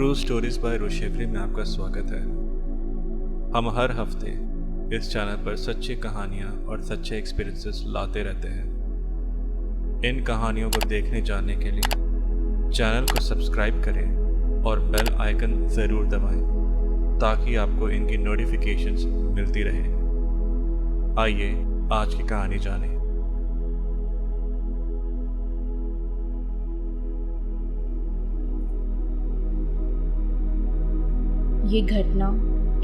True stories bye रोशेफरी में आपका स्वागत है। हम हर हफ्ते इस चैनल पर सच्ची कहानियाँ और सच्चे एक्सपीरियंसेस लाते रहते हैं। इन कहानियों को देखने जानने के लिए चैनल को सब्सक्राइब करें और बेल आइकन ज़रूर दबाएं ताकि आपको इनकी नोटिफिकेशंस मिलती रहे। आइए आज की कहानी जानें। ये घटना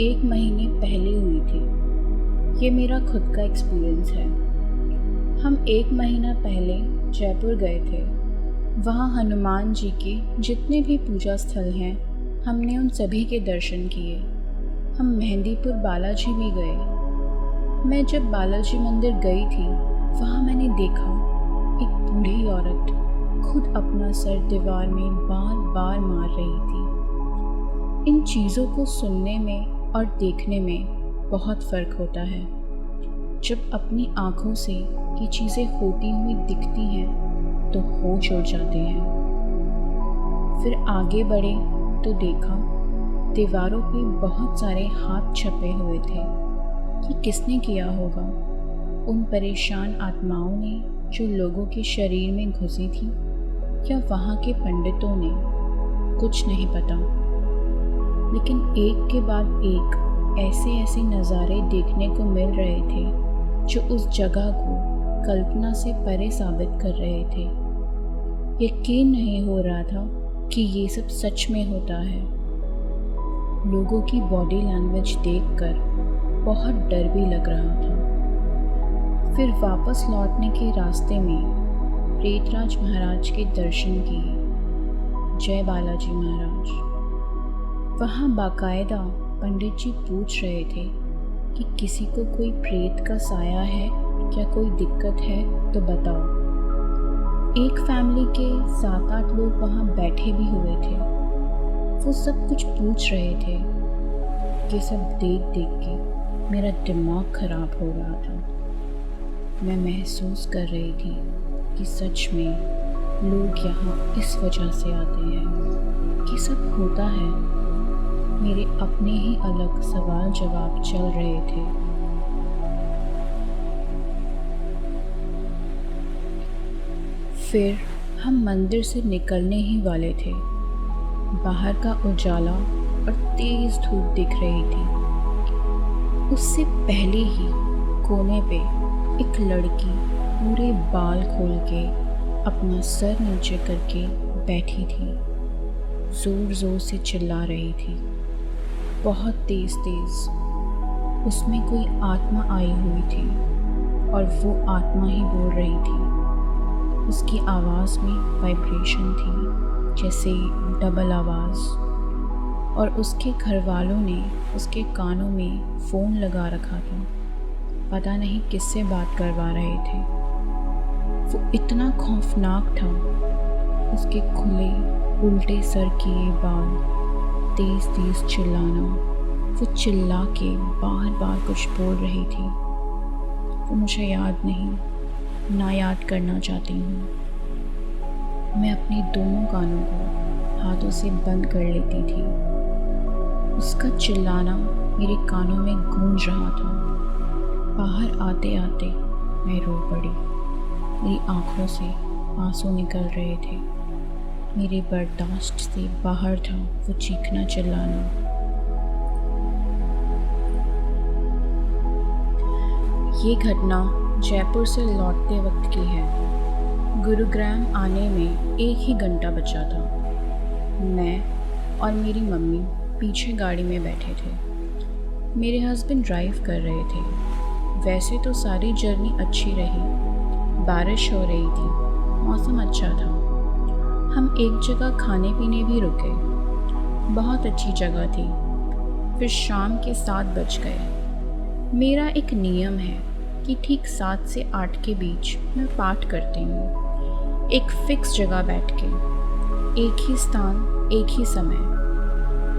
1 महीने पहले हुई थी। ये मेरा खुद का एक्सपीरियंस है। हम 1 महीना पहले जयपुर गए थे। वहाँ हनुमान जी के जितने भी पूजा स्थल हैं, हमने उन सभी के दर्शन किए। हम मेहंदीपुर बालाजी भी गए। मैं जब बालाजी मंदिर गई थी, वहाँ मैंने देखा एक बूढ़ी औरत खुद अपना सर दीवार में बार बार मार रही थी। इन चीज़ों को सुनने में और देखने में बहुत फ़र्क होता है। जब अपनी आँखों से ये चीज़ें होती हुई दिखती हैं तो होश उड़ जाते हैं। फिर आगे बढ़े तो देखा दीवारों पे बहुत सारे हाथ छपे हुए थे। कि किसने किया होगा? उन परेशान आत्माओं ने जो लोगों के शरीर में घुसी थी, या वहाँ के पंडितों ने? कुछ नहीं पता। लेकिन एक के बाद एक ऐसे नज़ारे देखने को मिल रहे थे जो उस जगह को कल्पना से परे साबित कर रहे थे। यकीन नहीं हो रहा था कि ये सब सच में होता है। लोगों की बॉडी लैंग्वेज देखकर बहुत डर भी लग रहा था। फिर वापस लौटने के रास्ते में प्रेतराज महाराज के दर्शन किए। जय बालाजी महाराज। वहाँ बाकायदा पंडित जी पूछ रहे थे कि किसी को कोई प्रेत का साया है, क्या कोई दिक्कत है तो बताओ। एक फैमिली के 7-8 लोग वहाँ बैठे भी हुए थे। वो सब कुछ पूछ रहे थे। ये सब देख के मेरा दिमाग खराब हो रहा था। मैं महसूस कर रही थी कि सच में लोग यहाँ इस वजह से आते हैं। कि सब होता है। मेरे अपने ही अलग सवाल जवाब चल रहे थे। फिर हम मंदिर से निकलने ही वाले थे। बाहर का उजाला और तेज धूप दिख रही थी। उससे पहले ही कोने पे एक लड़की पूरे बाल खोल के अपना सर नीचे करके बैठी थी। जोर जोर से चिल्ला रही थी, बहुत तेज़। उसमें कोई आत्मा आई हुई थी और वो आत्मा ही बोल रही थी। उसकी आवाज़ में वाइब्रेशन थी, जैसे डबल आवाज़। और उसके घर वालों ने उसके कानों में फ़ोन लगा रखा था। पता नहीं किससे बात करवा रहे थे। वो इतना खौफनाक था। उसके खुले उल्टे सर किए बाल, तेज़ चिल्लाना। वो चिल्ला के बार बार कुछ बोल रही थी। वो मुझे याद नहीं, ना याद करना चाहती हूँ। मैं अपने दोनों कानों को हाथों से बंद कर लेती थी। उसका चिल्लाना मेरे कानों में गूंज रहा था। बाहर आते आते मैं रो पड़ी। मेरी आँखों से आंसू निकल रहे थे। मेरे बर्दाश्त से बाहर था वो चीखना चिल्लाना। ये घटना जयपुर से लौटते वक्त की है। गुरुग्राम आने में 1 ही घंटा बचा था। मैं और मेरी मम्मी पीछे गाड़ी में बैठे थे। मेरे हस्बैंड ड्राइव कर रहे थे। वैसे तो सारी जर्नी अच्छी रही। बारिश हो रही थी, मौसम अच्छा था। हम एक जगह खाने पीने भी रुके। बहुत अच्छी जगह थी। फिर शाम के 7 बज गए। मेरा एक नियम है कि ठीक 7 से 8 के बीच मैं पाठ करती हूँ। एक फिक्स जगह बैठ के, एक ही स्थान, एक ही समय।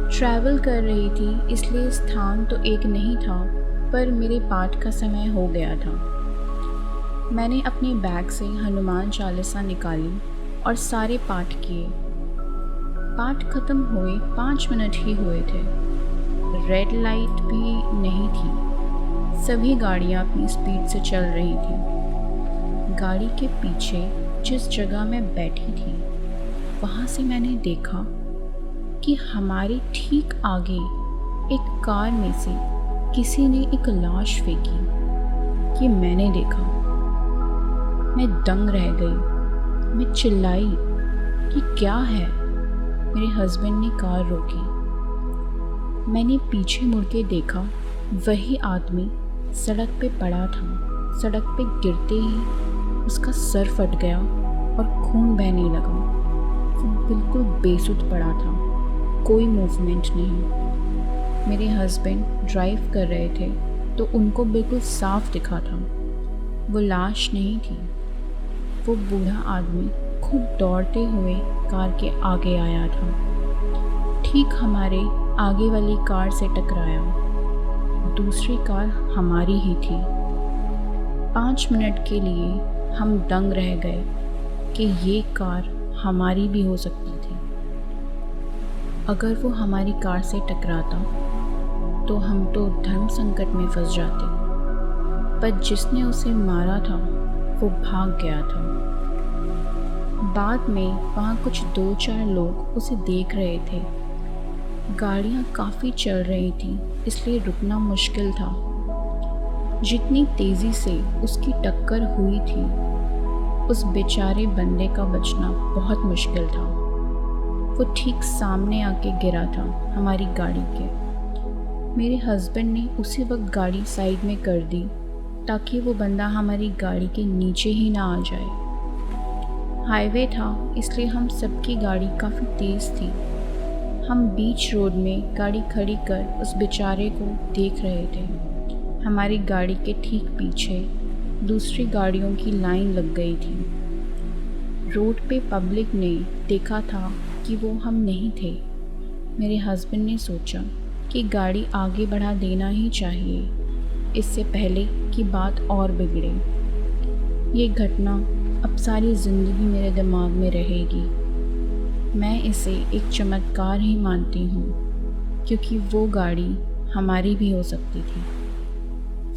ट्रैवल कर रही थी इसलिए स्थान तो एक नहीं था, पर मेरे पाठ का समय हो गया था। मैंने अपने बैग से हनुमान चालीसा निकाली और सारे पाठ किए। पाठ खत्म हुए 5 मिनट ही हुए थे। रेड लाइट भी नहीं थी। सभी गाड़ियाँ अपनी स्पीड से चल रही थी। गाड़ी के पीछे जिस जगह मैं बैठी थी वहाँ से मैंने देखा कि हमारे ठीक आगे एक कार में से किसी ने एक लाश फेंकी। ये मैंने देखा। मैं दंग रह गई। मैं चिल्लाई कि क्या है। मेरे हस्बैंड ने कार रोकी। मैंने पीछे मुड़ के देखा, वही आदमी सड़क पे पड़ा था। सड़क पे गिरते ही उसका सर फट गया और खून बहने लगा। वो बिल्कुल बेसुध पड़ा था, कोई मूवमेंट नहीं। मेरे हस्बैंड ड्राइव कर रहे थे तो उनको बिल्कुल साफ दिखा था। वो लाश नहीं थी। वो बूढ़ा आदमी खूब दौड़ते हुए कार के आगे आया था। ठीक हमारे आगे वाली कार से टकराया। दूसरी कार हमारी ही थी। 5 मिनट के लिए हम दंग रह गए कि ये कार हमारी भी हो सकती थी। अगर वो हमारी कार से टकराता तो हम तो धर्म संकट में फंस जाते। पर जिसने उसे मारा था वो भाग गया था। बाद में वहाँ कुछ 2-4 लोग उसे देख रहे थे। गाड़ियाँ काफ़ी चल रही थी, इसलिए रुकना मुश्किल था। जितनी तेज़ी से उसकी टक्कर हुई थी, उस बेचारे बंदे का बचना बहुत मुश्किल था। वो ठीक सामने आके गिरा था हमारी गाड़ी के। मेरे हस्बैंड ने उसी वक्त गाड़ी साइड में कर दी ताकि वो बंदा हमारी गाड़ी के नीचे ही ना आ जाए। हाईवे था, इसलिए हम सबकी गाड़ी काफ़ी तेज़ थी। हम बीच रोड में गाड़ी खड़ी कर उस बेचारे को देख रहे थे। हमारी गाड़ी के ठीक पीछे दूसरी गाड़ियों की लाइन लग गई थी। रोड पे पब्लिक ने देखा था कि वो हम नहीं थे। मेरे हस्बैंड ने सोचा कि गाड़ी आगे बढ़ा देना ही चाहिए, इससे पहले कि बात और बिगड़े। ये घटना अब सारी ज़िंदगी मेरे दिमाग में रहेगी। मैं इसे एक चमत्कार ही मानती हूँ, क्योंकि वो गाड़ी हमारी भी हो सकती थी।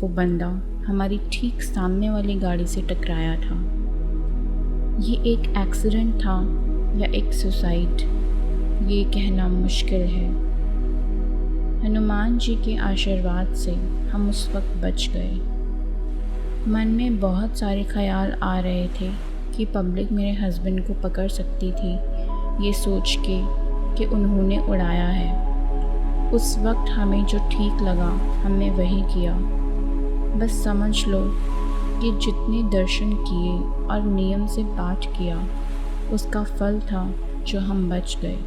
वो बंदा हमारी ठीक सामने वाली गाड़ी से टकराया था। ये एक एक्सीडेंट था या एक सुसाइड, ये कहना मुश्किल है। हनुमान जी के आशीर्वाद से हम उस वक्त बच गए। मन में बहुत सारे ख्याल आ रहे थे कि पब्लिक मेरे हस्बैंड को पकड़ सकती थी, ये सोच के कि उन्होंने उड़ाया है। उस वक्त हमें जो ठीक लगा हमने वही किया। बस समझ लो कि जितने दर्शन किए और नियम से पाठ किया, उसका फल था जो हम बच गए।